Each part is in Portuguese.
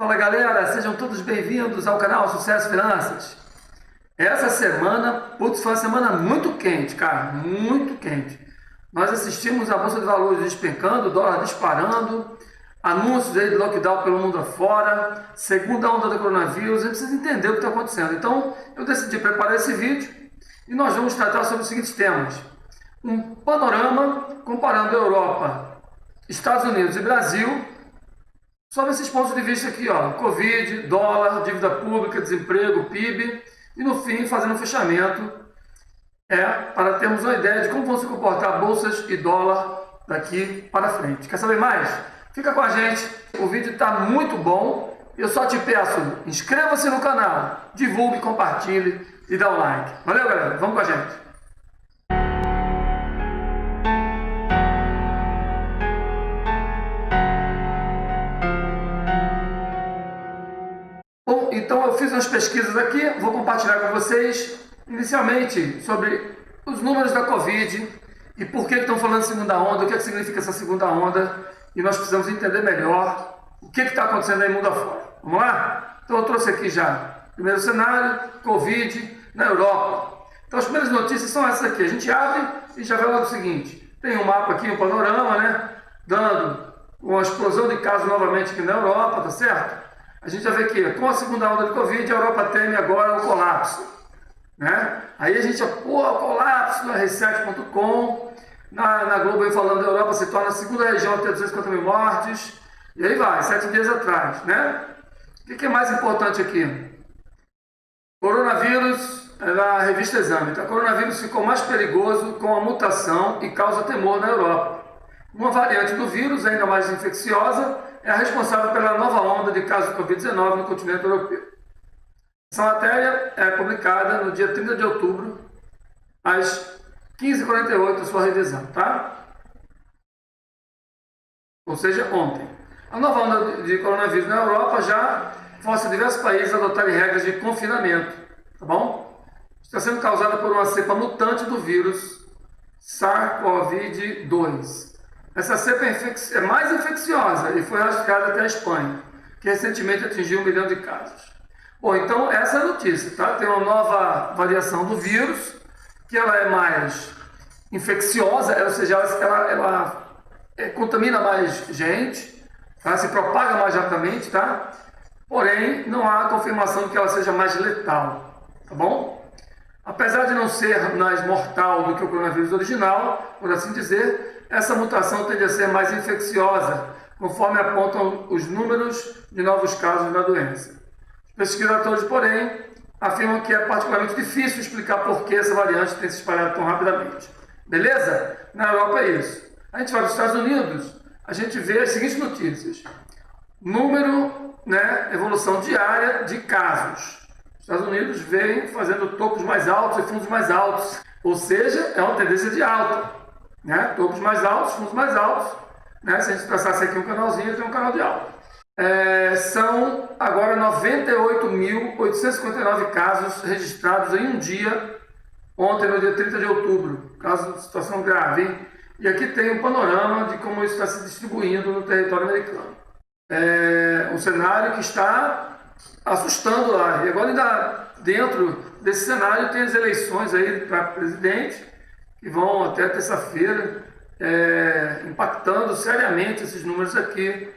Fala galera, sejam todos bem-vindos ao canal Sucesso Finanças. Essa semana, putz, foi uma semana muito quente, cara, muito quente. Nós assistimos a Bolsa de Valores despencando, o dólar disparando, anúncios aí de lockdown pelo mundo afora, segunda onda do coronavírus, a gente precisa entender o que está acontecendo. Então, eu decidi preparar esse vídeo e nós vamos tratar sobre os seguintes temas. Um panorama comparando a Europa, Estados Unidos e Brasil, sobre esses pontos de vista aqui, ó, Covid, dólar, dívida pública, desemprego, PIB, e no fim fazendo um fechamento para termos uma ideia de como vão se comportar bolsas e dólar daqui para frente. Quer saber mais? Fica com a gente, o vídeo está muito bom. Eu só te peço, inscreva-se no canal, divulgue, compartilhe e dá um like. Valeu, galera, vamos com a gente. Então eu fiz umas pesquisas aqui, vou compartilhar com vocês, inicialmente, sobre os números da Covid e por que estão falando segunda onda, o que significa essa segunda onda, e nós precisamos entender melhor o que está acontecendo aí mundo afora. Vamos lá? Então eu trouxe aqui já o primeiro cenário, Covid na Europa. Então as primeiras notícias são essas aqui, a gente abre e já vê logo o seguinte, tem um mapa aqui, um panorama, né, dando uma explosão de casos novamente aqui na Europa, tá certo? A gente já vê que com a segunda onda de Covid, a Europa teme agora o colapso, né? Aí a gente, colapso na R7.com, na Globo aí falando da Europa se torna a segunda região a ter 250 mil mortes, e aí vai, 7 dias atrás, né? O que é mais importante aqui? Coronavírus, na revista Exame, então, o coronavírus ficou mais perigoso com a mutação e causa temor na Europa. Uma variante do vírus, ainda mais infecciosa, é a responsável pela nova onda de casos de Covid-19 no continente europeu. Essa matéria é publicada no dia 30 de outubro, às 15h48, sua revisão, tá? Ou seja, ontem. A nova onda de coronavírus na Europa já força diversos países a adotarem regras de confinamento, tá bom? Está sendo causada por uma cepa mutante do vírus SARS-CoV-2. Essa cepa é mais infecciosa e foi rastreada até a Espanha, que recentemente atingiu 1 milhão de casos. Bom, então essa é a notícia, tá? Tem uma nova variação do vírus, que ela é mais infecciosa, ou seja, ela contamina mais gente, ela se propaga mais rapidamente, tá? Porém, não há confirmação de que ela seja mais letal, tá bom? Apesar de não ser mais mortal do que o coronavírus original, por assim dizer, essa mutação tende a ser mais infecciosa, conforme apontam os números de novos casos da doença. Os pesquisadores, porém, afirmam que é particularmente difícil explicar por que essa variante tem se espalhado tão rapidamente. Beleza? Na Europa é isso. A gente vai para os Estados Unidos, a gente vê as seguintes notícias. Número, evolução diária de casos. Os Estados Unidos vem fazendo topos mais altos e fundos mais altos, ou seja, é uma tendência de alta. Topos mais altos, fundos mais altos, se a gente traçasse aqui um canalzinho, tem um canal de alta. São agora 98.859 casos registrados em um dia, ontem no dia 30 de outubro, caso de situação grave, hein? E aqui tem um panorama de como isso está se distribuindo no território americano. Um cenário que está assustando lá, e agora ainda dentro desse cenário tem as eleições aí para presidente, que vão até terça-feira, impactando seriamente esses números aqui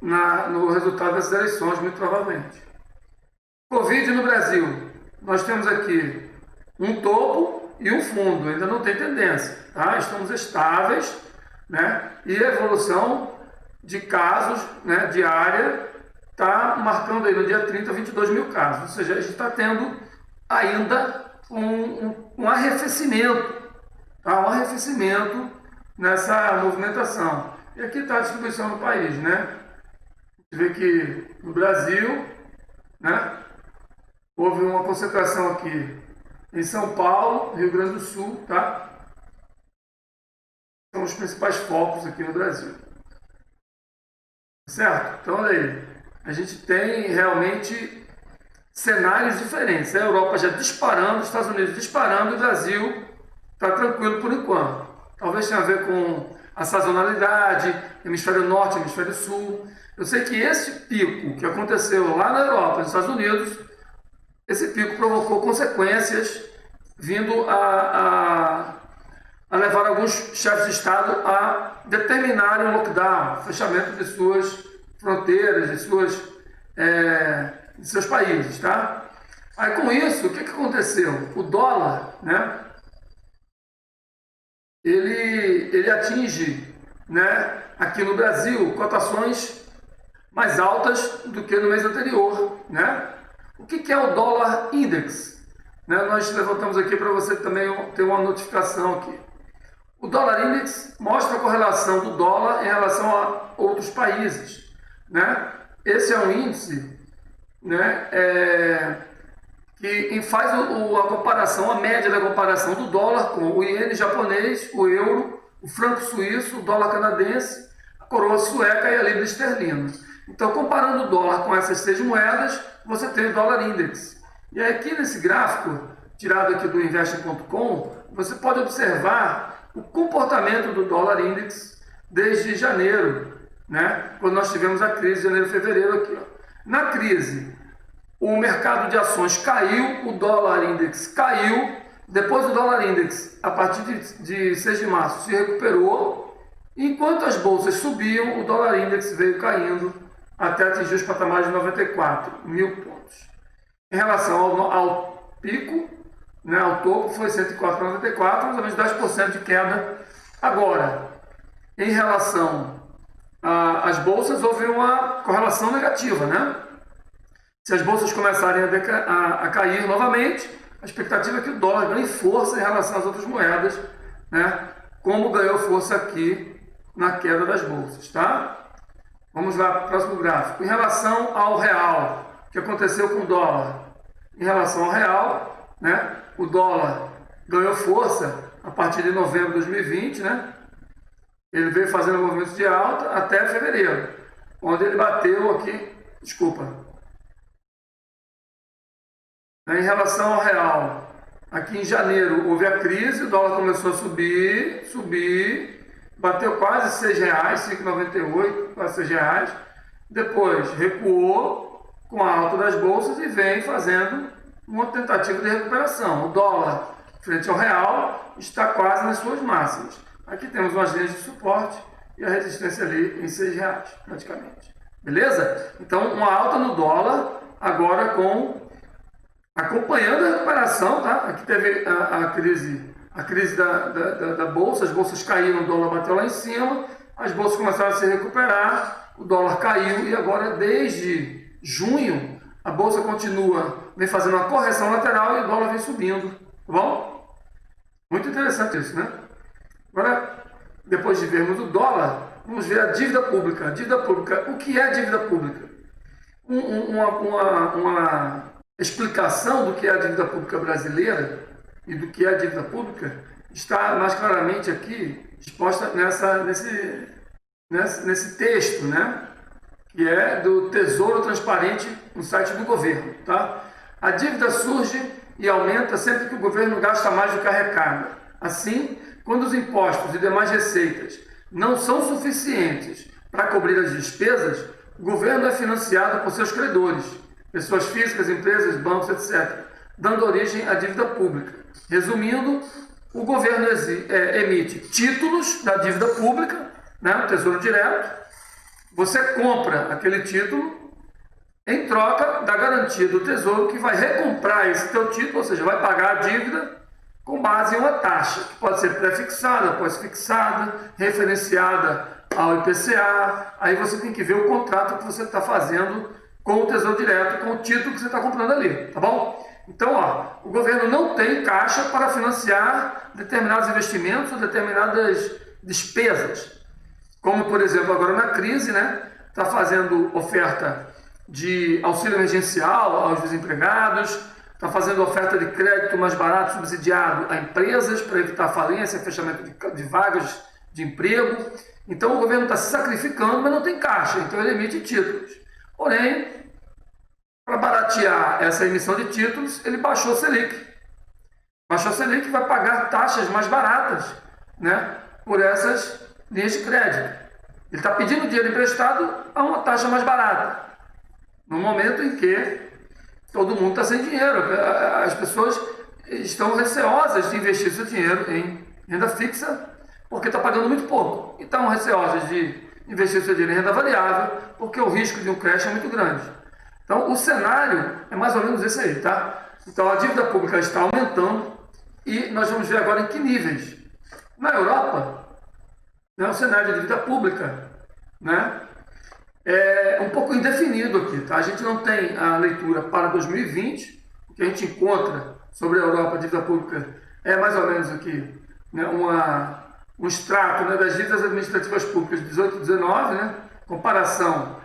no resultado das eleições, muito provavelmente. Covid no Brasil, nós temos aqui um topo e um fundo, ainda não tem tendência, tá? Estamos estáveis, e a evolução de casos, diária, está marcando aí no dia 30, 22 mil casos, ou seja, a gente está tendo ainda um arrefecimento, tá? Um arrefecimento nessa movimentação. E aqui está a distribuição no país, A gente vê que no Brasil, houve uma concentração aqui em São Paulo, Rio Grande do Sul, tá? São os principais focos aqui no Brasil. Certo? Então, olha aí. A gente tem realmente cenários diferentes. A Europa já disparando, os Estados Unidos disparando, e o Brasil está tranquilo por enquanto. Talvez tenha a ver com a sazonalidade, hemisfério norte, hemisfério sul. Eu sei que esse pico que aconteceu lá na Europa, nos Estados Unidos, esse pico provocou consequências vindo a levar alguns chefes de Estado a determinarem o lockdown, o fechamento de suas fronteiras, de seus países, tá? Aí com isso, o que aconteceu? O dólar, né, ele atinge, né, aqui no Brasil, cotações mais altas do que no mês anterior, né? O que é o dólar index? Né? Nós levantamos aqui para você também ter uma notificação aqui. O dólar index mostra a correlação do dólar em relação a outros países, né? Esse é um índice, né, que faz a comparação, a média da comparação do dólar com o iene japonês, o euro, o franco suíço, o dólar canadense, a coroa sueca e a libra esterlina. Então, comparando o dólar com essas 6 moedas, você tem o dólar index. E aqui nesse gráfico, tirado aqui do investing.com, você pode observar o comportamento do dólar index desde janeiro, né? Quando nós tivemos a crise de janeiro e fevereiro aqui. Ó. Na crise, o mercado de ações caiu, o dólar index caiu, depois o dólar index, a partir de 6 de março, se recuperou, enquanto as bolsas subiam, o dólar index veio caindo até atingir os patamares de 94 mil pontos. Em relação ao pico, né, ao topo, foi 104,94, mais ou menos 10% de queda. Agora, em relação às bolsas, houve uma correlação negativa, né? Se as bolsas começarem a cair novamente, a expectativa é que o dólar ganhe força em relação às outras moedas, né? Como ganhou força aqui na queda das bolsas, tá? Vamos lá para o próximo gráfico. Em relação ao real, o que aconteceu com o dólar? Em relação ao real, né? O dólar ganhou força a partir de novembro de 2020, né? Ele veio fazendo movimentos de alta até fevereiro, onde ele bateu aqui, Em relação ao real, aqui em janeiro houve a crise, o dólar começou a subir, bateu quase R$6, 5,98, quase R$6. Depois recuou com a alta das bolsas e vem fazendo uma tentativa de recuperação. O dólar, frente ao real, está quase nas suas máximas. Aqui temos umas linhas de suporte e a resistência ali em R$6, praticamente. Beleza? Então, uma alta no dólar, agora acompanhando a recuperação, tá? Aqui teve a crise da bolsa, as bolsas caíram, o dólar bateu lá em cima, as bolsas começaram a se recuperar, o dólar caiu e agora desde junho a bolsa vem fazendo uma correção lateral e o dólar vem subindo, tá bom? Muito interessante isso, né? Agora, depois de vermos o dólar, vamos ver a dívida pública. A dívida pública, o que é dívida pública? Uma explicação do que é a dívida pública brasileira e do que é a dívida pública está mais claramente aqui exposta nesse texto, né? Que é do Tesouro Transparente no site do governo. Tá? A dívida surge e aumenta sempre que o governo gasta mais do que arrecada. Assim, quando os impostos e demais receitas não são suficientes para cobrir as despesas, o governo é financiado por seus credores, pessoas físicas, empresas, bancos, etc., dando origem à dívida pública. Resumindo, o governo emite títulos da dívida pública, né, o Tesouro Direto. Você compra aquele título em troca da garantia do Tesouro, que vai recomprar esse teu título, ou seja, vai pagar a dívida com base em uma taxa, que pode ser pré-fixada, pós-fixada, referenciada ao IPCA. Aí você tem que ver o contrato que você está fazendo com o Tesouro Direto, com o título que você está comprando ali, tá bom? Então, o governo não tem caixa para financiar determinados investimentos ou determinadas despesas. Como, por exemplo, agora na crise, né? Está fazendo oferta de auxílio emergencial aos desempregados, está fazendo oferta de crédito mais barato, subsidiado a empresas para evitar falência, fechamento de vagas de emprego. Então o governo está se sacrificando, mas não tem caixa, então ele emite títulos. Porém, para baratear essa emissão de títulos, ele baixou o Selic. Baixou o Selic e vai pagar taxas mais baratas, né, por essas linhas de crédito. Ele está pedindo dinheiro emprestado a uma taxa mais barata, no momento em que todo mundo está sem dinheiro. As pessoas estão receosas de investir seu dinheiro em renda fixa porque está pagando muito pouco. E estão receosas de investir seu dinheiro em renda variável porque o risco de um crash é muito grande. Então, o cenário é mais ou menos esse aí, tá? Então, a dívida pública está aumentando e nós vamos ver agora em que níveis. Na Europa, né, o cenário de dívida pública, né, é um pouco indefinido aqui, tá? A gente não tem a leitura para 2020, o que a gente encontra sobre a Europa, a dívida pública, é mais ou menos aqui, né, um extrato, né, das dívidas administrativas públicas de 18 e 19, né, comparação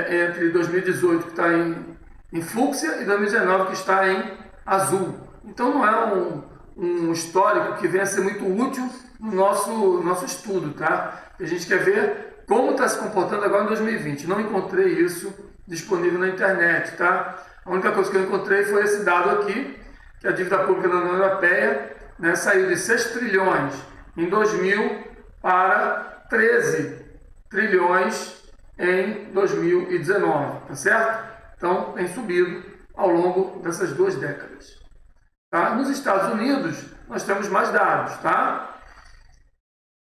entre 2018, que está em fúcsia, e 2019, que está em azul. Então, não é um histórico que venha a ser muito útil no nosso estudo, tá? A gente quer ver como está se comportando agora em 2020. Não encontrei isso disponível na internet, tá? A única coisa que eu encontrei foi esse dado aqui, que a dívida pública da União Europeia, né, saiu de 6 trilhões em 2000 para 13 trilhões em 2019, tá certo? Então, tem subido ao longo dessas 2 décadas. Tá? Nos Estados Unidos, nós temos mais dados, tá?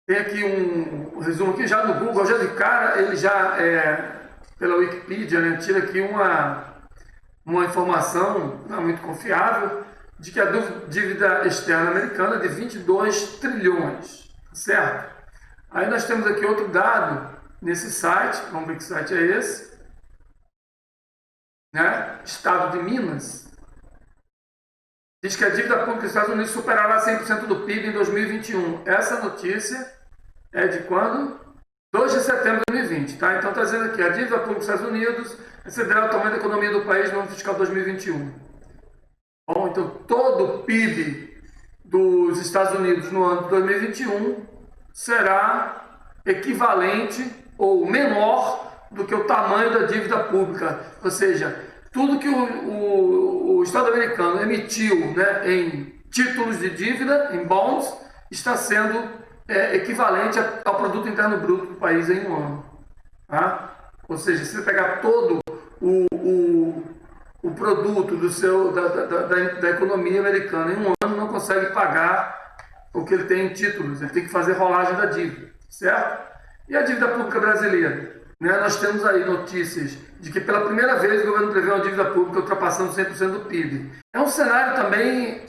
Tem aqui um resumo aqui já no Google, já de cara, ele já, pela Wikipedia, né, tira aqui uma informação não muito confiável de que a dívida externa americana é de 22 trilhões, certo? Aí nós temos aqui outro dado nesse site, vamos ver que site é esse, né? Estado de Minas, diz que a dívida pública dos Estados Unidos superará 100% do PIB em 2021. Essa notícia é de quando? 2 de setembro de 2020, tá? Então está dizendo aqui, a dívida pública dos Estados Unidos excederá o tamanho da economia do país no ano fiscal 2021. Bom, então todo o PIB dos Estados Unidos no ano de 2021 será equivalente ou menor do que o tamanho da dívida pública, ou seja, tudo que o Estado americano emitiu, né, em títulos de dívida, em bonds, está sendo equivalente ao produto interno bruto do país em um ano. Tá? Ou seja, se você pegar todo o produto da economia americana em um ano, não consegue pagar o que ele tem em títulos, ele tem que fazer rolagem da dívida, certo? E a dívida pública brasileira? Né, nós temos aí notícias de que pela primeira vez o governo prevê uma dívida pública ultrapassando 100% do PIB. É um cenário também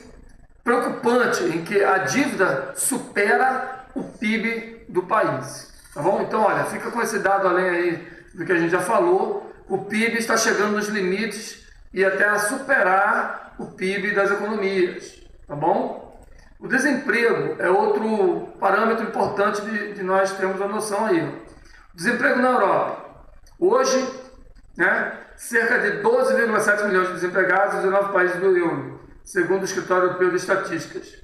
preocupante em que a dívida supera o PIB do país. Tá bom? Então, olha, fica com esse dado além aí do que a gente já falou. O PIB está chegando nos limites e até a superar o PIB das economias. Tá bom? O desemprego é outro parâmetro importante de nós termos a noção aí. Desemprego na Europa. Hoje, né, cerca de 12,7 milhões de desempregados nos 19 países do euro, segundo o Escritório Europeu de Estatísticas.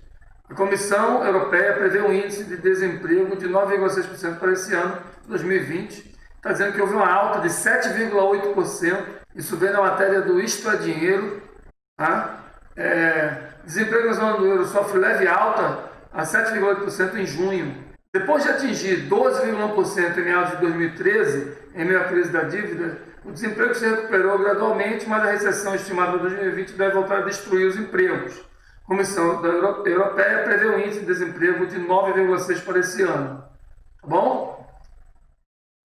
A Comissão Europeia prevê um índice de desemprego de 9,6% para esse ano, 2020. Está dizendo que houve uma alta de 7,8%. Isso vem na matéria do Isto é Dinheiro. Tá? Desemprego na zona do euro sofre leve alta a 7,8% em junho. Depois de atingir 12,1% em meados de 2013, em meio à crise da dívida, o desemprego se recuperou gradualmente, mas a recessão estimada para 2020 deve voltar a destruir os empregos. A Comissão Europeia prevê um índice de desemprego de 9,6% para esse ano. Tá bom?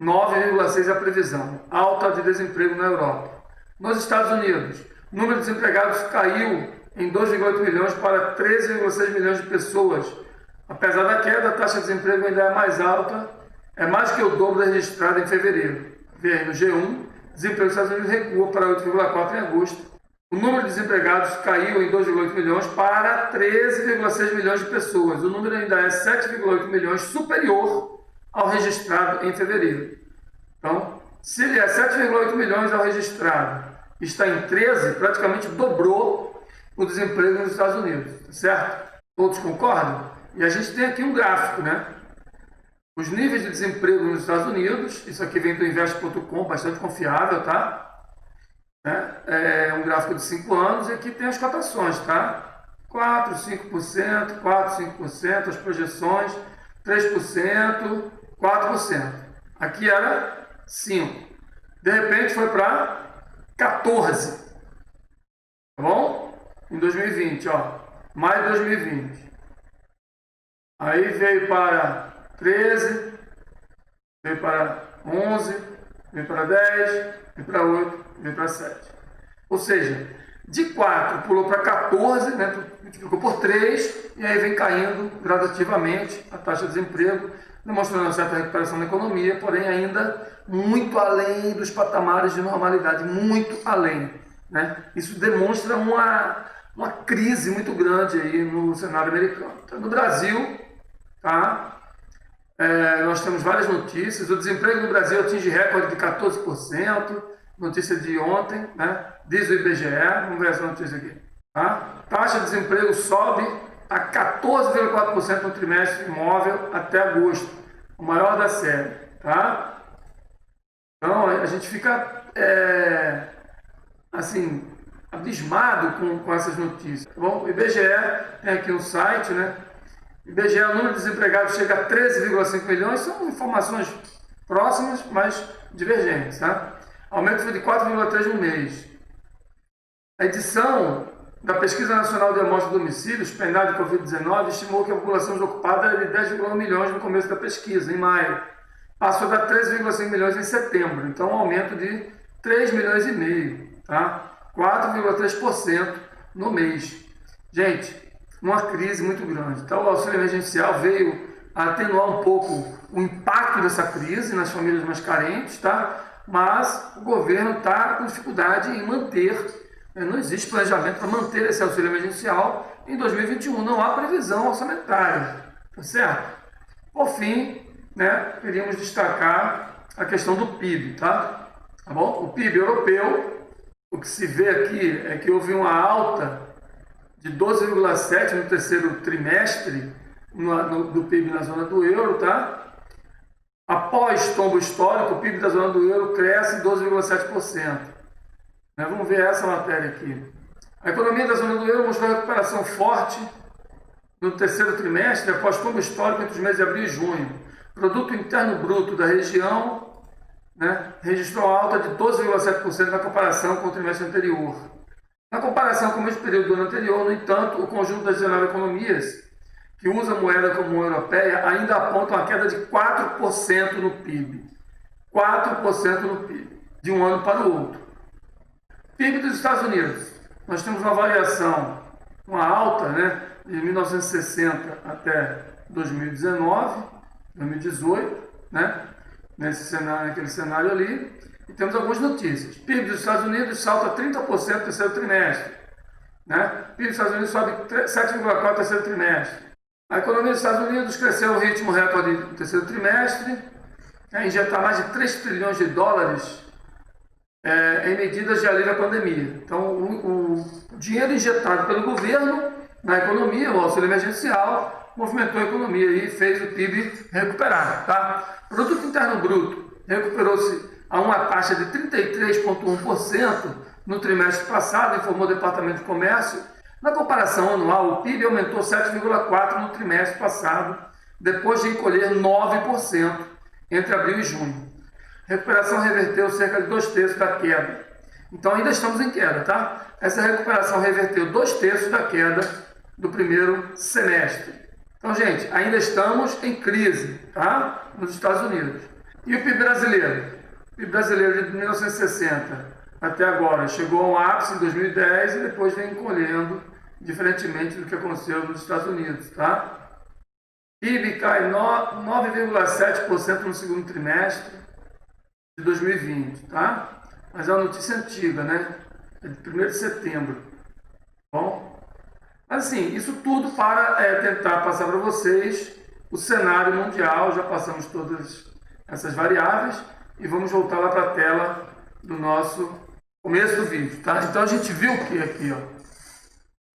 9,6% é a previsão. Alta de desemprego na Europa. Nos Estados Unidos, o número de desempregados caiu em 2,8 milhões para 13,6 milhões de pessoas. Apesar da queda, a taxa de desemprego ainda é mais alta, é mais que o dobro registrado em fevereiro. Vê aí no G1, desemprego dos Estados Unidos recua para 8,4 em agosto. O número de desempregados caiu em 2,8 milhões para 13,6 milhões de pessoas. O número ainda é 7,8 milhões superior ao registrado em fevereiro. Então, se ele é 7,8 milhões ao registrado, está em 13, praticamente dobrou o desemprego nos Estados Unidos, certo? Todos concordam? E a gente tem aqui um gráfico, né? Os níveis de desemprego nos Estados Unidos, isso aqui vem do invest.com, bastante confiável, tá? É um gráfico de 5 anos e aqui tem as cotações, tá? 4, 5%, 4, 5%, as projeções, 3%, 4%. Aqui era 5. De repente foi para 14. Tá bom? Em 2020, ó. Maio de 2020. Aí veio para 13, veio para 11, veio para 10, veio para 8, veio para 7. Ou seja, de 4 pulou para 14, né, multiplicou por 3, e aí vem caindo gradativamente a taxa de desemprego, demonstrando uma certa recuperação da economia, porém ainda muito além dos patamares de normalidade, muito além. Né? Isso demonstra uma crise muito grande aí no cenário americano. Então, no Brasil, tá? Nós temos várias notícias. O desemprego no Brasil atinge recorde de 14%, notícia de ontem, né? Diz o IBGE. Vamos ver essa notícia aqui. Tá? Taxa de desemprego sobe a 14,4% no trimestre imóvel até agosto, o maior da série. Tá? Então a gente fica assim, abismado com essas notícias. Tá bom? O IBGE tem aqui um site, né? IBGE, o número de desempregados chega a 13,5 milhões, são informações próximas, mas divergentes. Tá? Aumento foi de 4,3 no mês. A edição da Pesquisa Nacional de Amostra de Domicílios, PNAD de Covid-19, estimou que a população desocupada era de 10,1 milhões no começo da pesquisa, em maio. Passou a 13,5 milhões em setembro, então um aumento de 3 milhões e meio, tá? 4,3% no mês. Gente, uma crise muito grande. Então o auxílio emergencial veio a atenuar um pouco o impacto dessa crise nas famílias mais carentes, tá? Mas o governo está com dificuldade em manter, não existe planejamento para manter esse auxílio emergencial em 2021, não há previsão orçamentária, tá certo? Por fim, né, queríamos destacar a questão do PIB, tá? Tá bom? O PIB europeu, o que se vê aqui é que houve uma alta de 12,7% no terceiro trimestre do PIB na zona do euro, tá? Após tombo histórico, o PIB da zona do euro cresce 12,7%. Vamos ver essa matéria aqui. A economia da zona do euro mostrou recuperação forte no terceiro trimestre, após tombo histórico entre os meses de abril e junho. O produto interno bruto da região, né, registrou alta de 12,7% na comparação com o trimestre anterior. Na comparação com o mesmo período do ano anterior, no entanto, o conjunto das 19 economias que usa moeda comum europeia ainda aponta uma queda de 4% no PIB. 4% no PIB, de um ano para o outro. PIB dos Estados Unidos. Nós temos uma variação, uma alta, né, de 1960 até 2019, 2018, né, naquele cenário ali. E temos algumas notícias. PIB dos Estados Unidos salta 30% no terceiro trimestre. Né? PIB dos Estados Unidos sobe 7,4% no terceiro trimestre. A economia dos Estados Unidos cresceu ao ritmo recorde no terceiro trimestre, injetar mais de 3 trilhões de dólares em medidas de alívio à pandemia. Então, o dinheiro injetado pelo governo na economia, o auxílio emergencial, movimentou a economia e fez o PIB recuperar. Tá? O Produto Interno Bruto recuperou-se a uma taxa de 33,1% no trimestre passado, informou o Departamento de Comércio. Na comparação anual, o PIB aumentou 7,4% no trimestre passado, depois de encolher 9% entre abril e junho. A recuperação reverteu cerca de 2/3 da queda. Então ainda estamos em queda, tá? Essa recuperação reverteu 2/3 da queda do primeiro semestre. Então, gente, ainda estamos em crise, tá? Nos Estados Unidos. E o PIB brasileiro? O PIB brasileiro de 1960 até agora chegou a um ápice em 2010 e depois vem encolhendo, diferentemente do que aconteceu nos Estados Unidos, tá? PIB cai 9,7% no segundo trimestre de 2020, tá? Mas é uma notícia antiga, né? É de 1º de setembro. Bom, mas assim, isso tudo para tentar passar para vocês o cenário mundial. Já passamos todas essas variáveis e vamos voltar lá para a tela do nosso começo do vídeo, tá? Então a gente viu o que aqui, ó?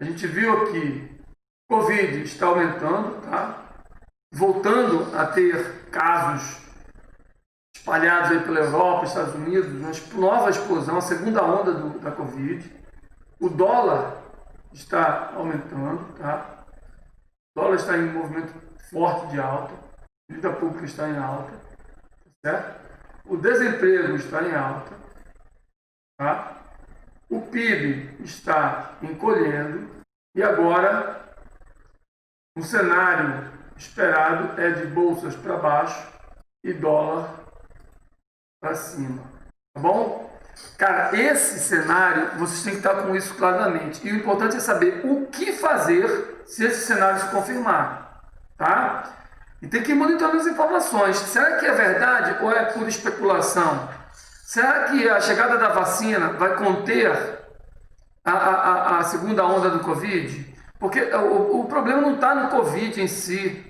A gente viu aqui, Covid está aumentando, tá? Voltando a ter casos espalhados aí pela Europa, Estados Unidos, uma nova explosão, a segunda onda da Covid. O dólar está aumentando, tá? O dólar está em movimento forte de alta, a dívida pública está em alta, certo? o desemprego está em alta, tá? O PIB está encolhendo e agora o cenário esperado é de bolsas para baixo e dólar para cima, tá bom? Cara, esse cenário, vocês têm que estar com isso claramente. E o importante é saber o que fazer se esse cenário se confirmar, tá? E tem que ir monitorando as informações. Será que é verdade ou é pura especulação? Será que a chegada da vacina vai conter a segunda onda do Covid? Porque o problema não está no Covid em si.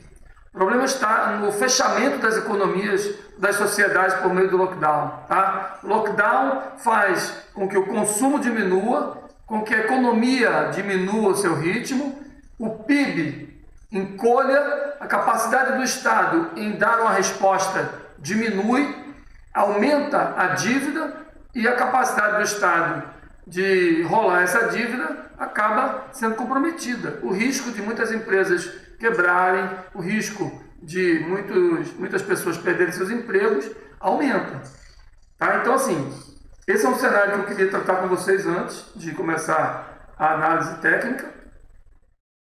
O problema está no fechamento das economias, das sociedades por meio do lockdown. Tá? O lockdown faz com que o consumo diminua, com que a economia diminua o seu ritmo, o PIB encolha, a capacidade do Estado em dar uma resposta diminui, aumenta a dívida e a capacidade do Estado de rolar essa dívida acaba sendo comprometida. O risco de muitas empresas quebrarem, o risco de muitas pessoas perderem seus empregos aumenta. Tá? Então, assim, esse é um cenário que eu queria tratar com vocês antes de começar a análise técnica.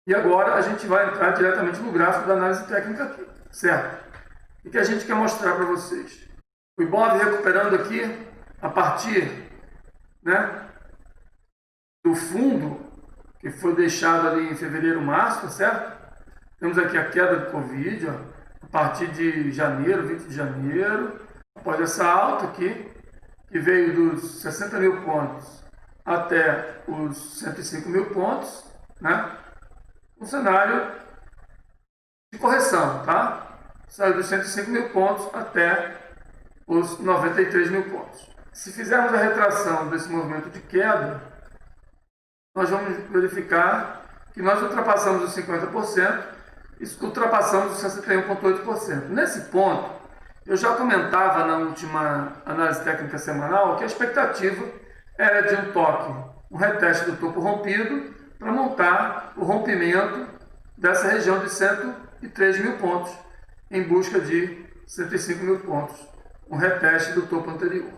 E agora a gente vai entrar diretamente no gráfico da análise técnica aqui, certo? O que a gente quer mostrar para vocês? O Ibov recuperando aqui a partir, né, do fundo que foi deixado ali em fevereiro, março, certo? Temos aqui a queda do Covid, ó, a partir de janeiro, 20 de janeiro, após essa alta aqui, que veio dos 60 mil pontos até os 105 mil pontos, né? Um cenário de correção, tá? Saiu dos 105 mil pontos até os 93 mil pontos. Se fizermos a retração desse movimento de queda, nós vamos verificar que nós ultrapassamos os 50%, e ultrapassamos os 61,8%. Nesse ponto, eu já comentava na última análise técnica semanal que a expectativa era de um toque, um reteste do topo rompido, para montar o rompimento dessa região de 103 mil pontos, em busca de 105 mil pontos, um reteste do topo anterior.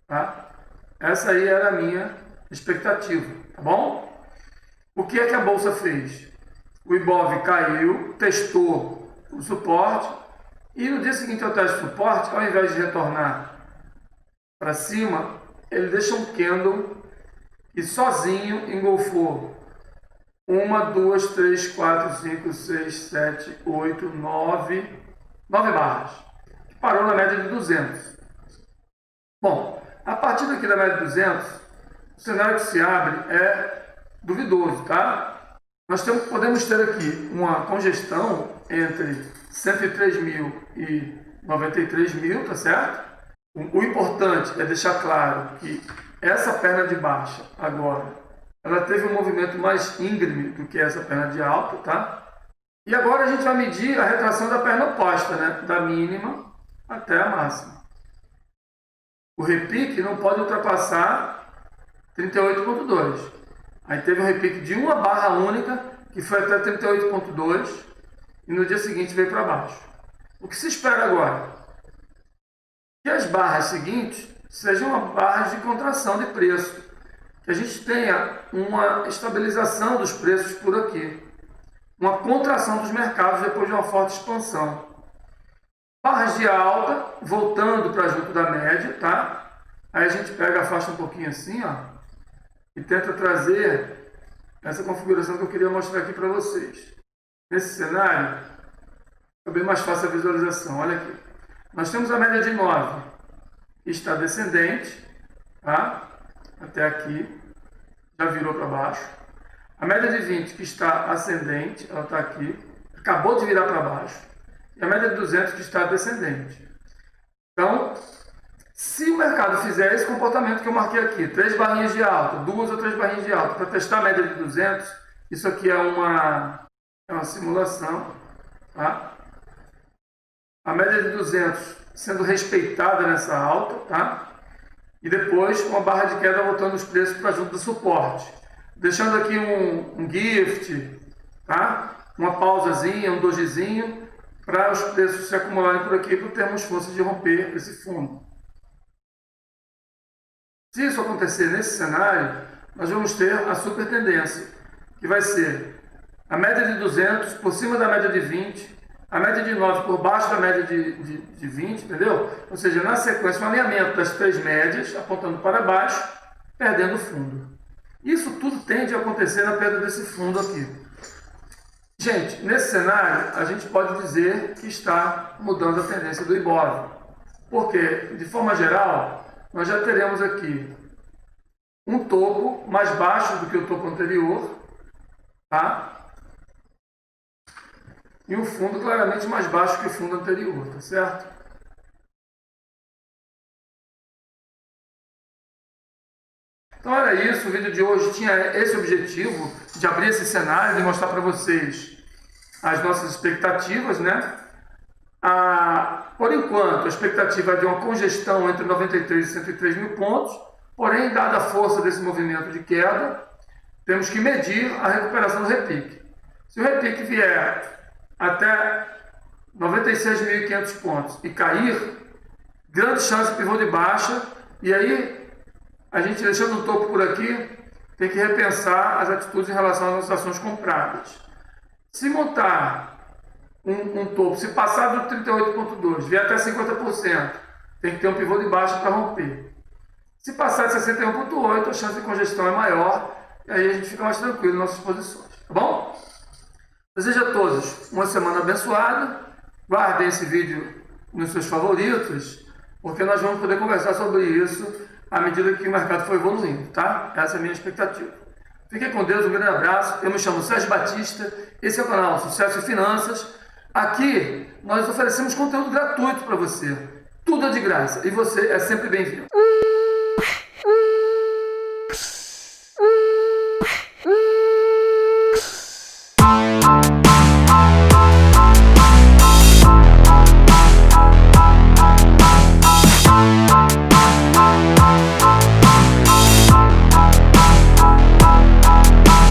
Tá? Essa aí era a minha expectativa, tá bom? O que é que a Bolsa fez? O Ibov caiu, testou o suporte, e no dia seguinte ao teste de suporte, ao invés de retornar para cima, ele deixa um candle e sozinho engolfou 1, 2, 3, 4, 5, 6, 7, 8, 9 barras, que parou na média de 200. Bom, a partir daqui da média de 200, o cenário que se abre é duvidoso, tá? Nós podemos ter aqui uma congestão entre 103 mil e 93 mil, tá certo? O importante é deixar claro que essa perna de baixa agora, ela teve um movimento mais íngreme do que essa perna de alta, tá? E agora a gente vai medir a retração da perna oposta, né? Da mínima até a máxima. O repique não pode ultrapassar 38,2. Aí teve um repique de uma barra única, que foi até 38,2, e no dia seguinte veio para baixo. O que se espera agora? Que as barras seguintes sejam barras de contração de preço, que a gente tenha uma estabilização dos preços por aqui, uma contração dos mercados depois de uma forte expansão. Barras de alta, voltando para junto da média, tá? Aí a gente pega, afasta um pouquinho assim, ó, e tenta trazer essa configuração que eu queria mostrar aqui para vocês. Nesse cenário, é bem mais fácil a visualização. Olha aqui. Nós temos a média de 9, que está descendente, tá? Até aqui, já virou para baixo. A média de 20, que está ascendente, ela está aqui, acabou de virar para baixo. E a média de 200, que está descendente. Então, se o mercado fizer esse comportamento que eu marquei aqui, 3 barrinhas de alta, 2 ou 3 barrinhas de alta, para testar a média de 200, isso aqui é uma simulação, tá? A média de 200 sendo respeitada nessa alta, tá? E depois uma barra de queda voltando os preços para junto do suporte. Deixando aqui um gift, tá? Uma pausazinha, um dojizinho, para os preços se acumularem por aqui para termos força de romper esse fundo. Se isso acontecer nesse cenário, nós vamos ter a super tendência, que vai ser a média de 200 por cima da média de 20, a média de 9 por baixo da média de 20, entendeu? Ou seja, na sequência, um alinhamento das três médias, apontando para baixo, perdendo o fundo. Isso tudo tende a acontecer na perda desse fundo aqui. Gente, nesse cenário, a gente pode dizer que está mudando a tendência do Ibov. Porque, de forma geral, nós já teremos aqui um topo mais baixo do que o topo anterior, tá? E um fundo claramente mais baixo que o fundo anterior, tá certo? Então era isso, o vídeo de hoje tinha esse objetivo de abrir esse cenário, de mostrar para vocês as nossas expectativas, né? Por enquanto, a expectativa é de uma congestão entre 93 e 103 mil pontos, porém, dada a força desse movimento de queda, temos que medir a recuperação do repique. Se o repique vier até 96.500 pontos e cair, grande chance de pivô de baixa, e aí a gente deixando o topo por aqui, tem que repensar as atitudes em relação às nossas ações compradas. Se montar um topo, se passar do 38,2, vier até 50%, tem que ter um pivô de baixa para romper. Se passar de 61,8, a chance de congestão é maior, e aí a gente fica mais tranquilo nas nossas posições, tá bom? Desejo a todos uma semana abençoada. Guardem esse vídeo nos seus favoritos, porque nós vamos poder conversar sobre isso à medida que o mercado for evoluindo, tá? Essa é a minha expectativa. Fiquem com Deus, um grande abraço. Eu me chamo Sérgio Batista, esse é o canal Sucesso e Finanças. Aqui nós oferecemos conteúdo gratuito para você. Tudo é de graça e você é sempre bem-vindo.